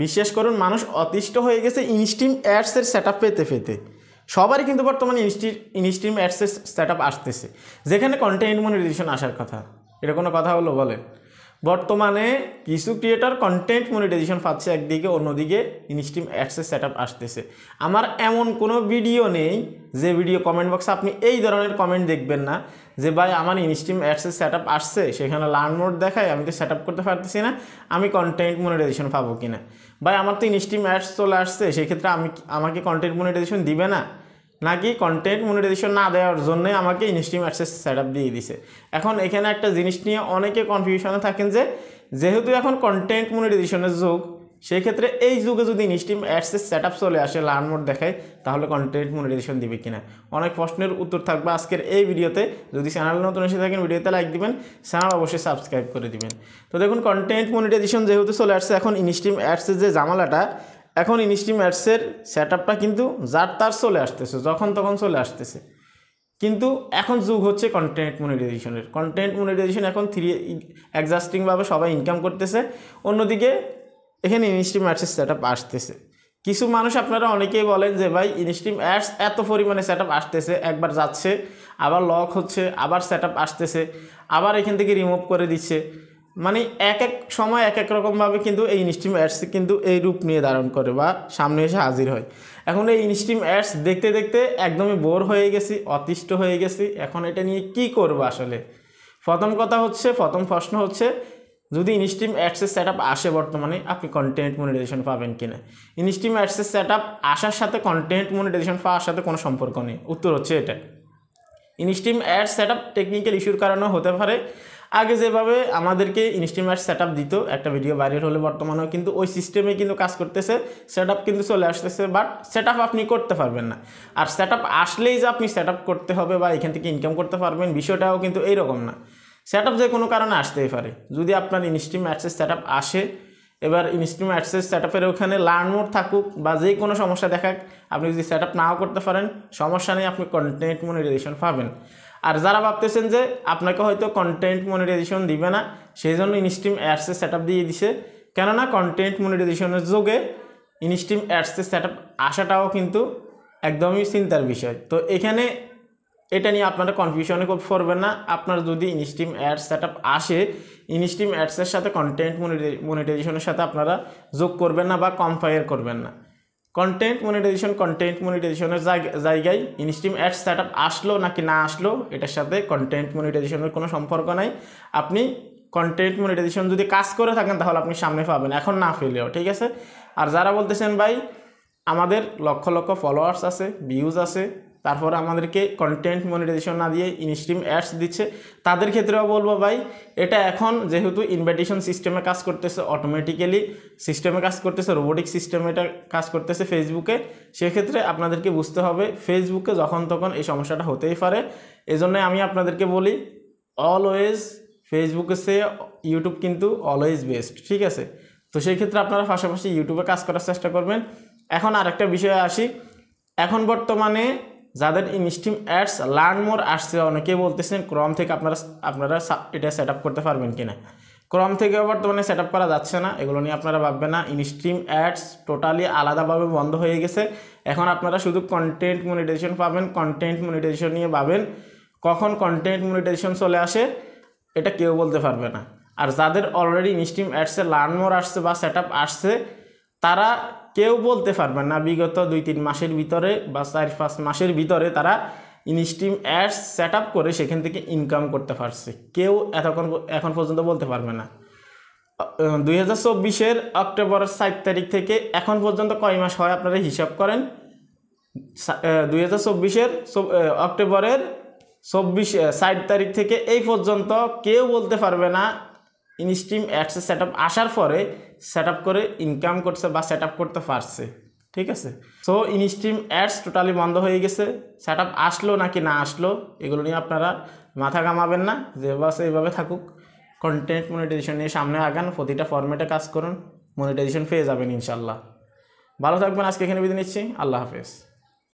বিশ্বাস করুন মানুষ অতিষ্ঠ হয়ে গেছে ইনস্ট্রিম অ্যাডসের সেট আপ পেতে পেতে। সবারই কিন্তু বর্তমানে ইনস্ট্রিম অ্যাডসের সেট আপ আসতেছে, যেখানে কন্টেন্ট মনিটাইজেশন আসার কথা। এটা কোনো কথা হলো বলেন? বর্তমানে কিছু ক্রিয়েটর কন্টেন্ট মনিটাইজেশন পাচ্ছে একদিকে, অন্যদিকে ইনস্ট্রিম অ্যাডসের সেট আপ আসতেছে। আমার এমন কোনো ভিডিও নেই যে ভিডিও কমেন্ট বক্সে আপনি এই ধরনের কমেন্ট দেখবেন না যে ভাই আমার ইনস্ট্রিম অ্যাডসের সেট আপ আসছে, সেখানে লার্ন মোড দেখায়, আমি তো সেট আপ করতে পারতেছি না, আমি কন্টেন্ট মনিটাইজেশন পাবো কিনা। ভাই আমার তো ইনস্ট্রিম অ্যাডস চলে আসছে, সেক্ষেত্রে আমাকে কন্টেন্ট মনিটাইজেশন দিবে না, নাকি কন্টেন্ট মনিটাইজেশন না দেওয়ার জন্যে আমাকে ইনস্ট্রিম অ্যাডসেস সেট আপ দিয়ে দিছে। এখন এখানে একটা জিনিস নিয়ে অনেকে কনফিউশনে থাকেন যে যেহেতু এখন কন্টেন্ট মনিটাইজেশনের যুগ, সেই ক্ষেত্রে এই যুগে যদি ইনস্ট্রিম অ্যাডসেস সেট আপ চলে আসে, লার্ন মোড দেখায়, তাহলে কন্টেন্ট মনিটাইজেশন দিবে কিনা। অনেক প্রশ্নের উত্তর থাকবে আজকের এই ভিডিওতে। যদি চ্যানেল নতুন এসে থাকেন ভিডিওতে লাইক দিবেন, চ্যানেল অবশ্যই সাবস্ক্রাইব করে দিবেন। তো দেখুন, কন্টেন্ট মনিটাইজেশন যেহেতু চলে আসছে, এখন ইনস্ট্রিম অ্যাডসের যে জামালাটা, এখন ইনস্ট্রিম অ্যাডসের সেট আপটা কিন্তু যার তার চলে আসতেছে, যখন তখন চলে আসতেছে। কিন্তু এখন যুগ হচ্ছে কন্টেন্ট মনিটাইজেশনের। কন্টেন্ট মনিটাইজেশন এখন এক্সাস্টিংভাবে সবাই ইনকাম করতেছে, অন্যদিকে এখানে ইনস্ট্রিম অ্যাডসের সেট আপ আসতেছে। কিছু মানুষ আপনারা অনেকেই বলেন যে ভাই ইনস্ট্রিম অ্যাডস এত পরিমাণে সেট আপ আসতেছে, একবার যাচ্ছে আবার লক হচ্ছে, আবার সেট আপ আসতেছে, আবার এখান থেকে রিমুভ করে দিচ্ছে। মানে এক এক সময় এক এক রকমভাবে কিন্তু এই ইনস্ট্রিম অ্যাডস কিন্তু এই রূপ নিয়ে ধারণ করে বা সামনে এসে হাজির হয়। এখন এই ইনস্ট্রিম অ্যাডস দেখতে দেখতে একদমই বোর হয়ে গেছি, অতিষ্ঠ হয়ে গেছি। এখন এটা নিয়ে কি করব আসলে? প্রথম প্রশ্ন হচ্ছে যদি ইনস্ট্রিম অ্যাডসের সেট আপ আসে বর্তমানে, আপনি কন্টেন্ট মনিটাইজেশন পাবেন কিনা। ইনস্ট্রিম অ্যাডসের সেট আপ আসার সাথে কন্টেন্ট মনিটাইজেশন পাওয়ার সাথে কোনো সম্পর্ক নেই। উত্তর হচ্ছে এটা। Instream ads set up technical ইস্যুর কারণেও হতে পারে। আগে যেভাবে আমাদেরকে ইনস্ট্রিম অ্যাডস সেট আপ দিত, একটা ভিডিও ভাইরাল হলে বর্তমানেও কিন্তু ওই সিস্টেমে কিন্তু কাজ করতেছে, সেট আপ কিন্তু চলে আসতেছে, বাট সেট আপ আপনি করতে পারবেন না। আর সেট আপ আসলেই যে আপনি সেট আপ করতে হবে বা এখান থেকে ইনকাম করতে পারবেন, বিষয়টাও কিন্তু এইরকম না। সেট আপ যে কোনো কারণে আসতেই পারে। যদি আপনার ইনস্ট্রিম অ্যাডসের সেট আপ আসে, এবার ইনস্ট্রিম অ্যাডসের সেট আপের ওখানে লার্ন মোড থাকুক বা যে কোনো সমস্যা দেখাক, আপনি যদি সেট আপ নাও করতে পারেন, সমস্যা নেই, আপনি কন্টেন্ট মনিটাইজেশন পাবেন। আর যারা ভাবতেছেন যে আপনাকে হয়তো কন্টেন্ট মনিটাইজেশন দিবে না, সেই জন্য ইনস্ট্রিম অ্যাডসের সেট আপ দিয়ে দিছে, কেননা কন্টেন্ট মনিটাইজেশনের যুগে ইনস্ট্রিম অ্যাডসের সেট আপ আসাটাও কিন্তু একদমই চিন্তার বিষয়। তো এখানে এটা নিয়ে আপনারা কনফিউশনে পড়বেন না। আপনার যদি ইনস্ট্রিম অ্যাডস সেট আপ আসে, ইনস্ট্রিম অ্যাডসের সাথে কন্টেন্ট মনিটাইজেশনের সাথে আপনারা যোগ করবেন না বা কম্পেয়ার করবেন না। কন্টেন্ট মনিটাইজেশনের জায়গায় ইনস্ট্রিম অ্যাডস সেট আপ আসলো নাকি না আসলো, এটার সাথে কন্টেন্ট মনিটাইজেশনের কোনো সম্পর্ক নাই। আপনি কন্টেন্ট মনিটাইজেশন যদি কাজ করে থাকেন তাহলে আপনি সামনে পাবেন, এখন না পেলেও ঠিক আছে। আর যারা বলতেছেন ভাই আমাদের লক্ষ লক্ষ ফলোয়ার্স আছে, ভিউজ আছে, তারপরে আমাদেরকে কন্টেন্ট মনিটাইজেশন না দিয়ে ইনস্ট্রিম অ্যাডস দিচ্ছে, তাদের ক্ষেত্রেও বলবো ভাই এটা এখন যেহেতু ইনভাইটেশন সিস্টেমে কাজ করতেছে, অটোমেটিক্যালি সিস্টেমে কাজ করতেছে, রোবোটিক সিস্টেমে এটা কাজ করতেছে ফেসবুকে, সেক্ষেত্রে আপনাদেরকে বুঝতে হবে ফেসবুকে যখন তখন এই সমস্যাটা হতেই পারে। এজন্য আমি আপনাদেরকে বলি অলওয়েজ ফেসবুকে সে ইউটিউব কিন্তু অলওয়েজ বেস্ট, ঠিক আছে। তো সেই ক্ষেত্রে আপনারা পাশাপাশি ইউটিউবে কাজ করার চেষ্টা করবেন। এখন আরেকটা বিষয়ে আসি, এখন বর্তমানে যাদের ইনস্ট্রিম অ্যাডস লার্ন মোর আসছে, অনেকে বলতেছেন ক্রম থেকে আপনারা এটা সেট আপ করতে পারবেন কিনা। ক্রম থেকেও বর্তমানে সেট আপ করা যাচ্ছে না, এগুলো নিয়ে আপনারা ভাববেন না। ইনস্ট্রিম অ্যাডস টোটালি আলাদাভাবে বন্ধ হয়ে গেছে। এখন আপনারা শুধু কন্টেন্ট মনিটাইজেশন পাবেন। কন্টেন্ট মনিটাইজেশন নিয়ে ভাবেন, কখন কন্টেন্ট মনিটাইজেশন চলে আসে এটা কেউ বলতে পারবে না। আর যাদের অলরেডি ইনস্ট্রিম অ্যাডসে লার্ন মোর আসছে বা সেট আপ আসছে, তারা কেউ বলতে পারবেন না বিগত 2-3 মাসের ভিতরে বা 4-5 মাসের ভিতরে তারা ইনস্ট্রিম অ্যাডস সেট আপ করে সেখান থেকে ইনকাম করতে পারছে, কেউ এখন পর্যন্ত বলতে পারবে না। 2024-এর অক্টোবরের 7 তারিখ থেকে এখন পর্যন্ত কয় মাস হয় আপনারা হিসাব করেন। 2024-এর অক্টোবরের 7 তারিখ থেকে এই পর্যন্ত কেউ বলতে পারবে না ইনস্ট্রিম অ্যাডসের সেট আপ আসার পরে সেট আপ করে ইনকাম করছে বা সেট আপ করতে পারছে, ঠিক আছে। সো ইনস্ট্রিম অ্যাডস টোটালি বন্ধ হয়ে গেছে। সেট আপ আসলো নাকি না আসলো এগুলো নিয়ে আপনারা মাথা ঘামাবেন না, যে বাস এইভাবে থাকুক। কন্টেন্ট মনিটাইজেশন নিয়ে সামনে আগান, প্রতিটা ফরম্যাটে কাজ করুন, মনিটাইজেশন পেয়ে যাবেন ইনশাল্লাহ। ভালো থাকবেন, আজকে এখানে বিদায় নিচ্ছি, আল্লাহ হাফেজ।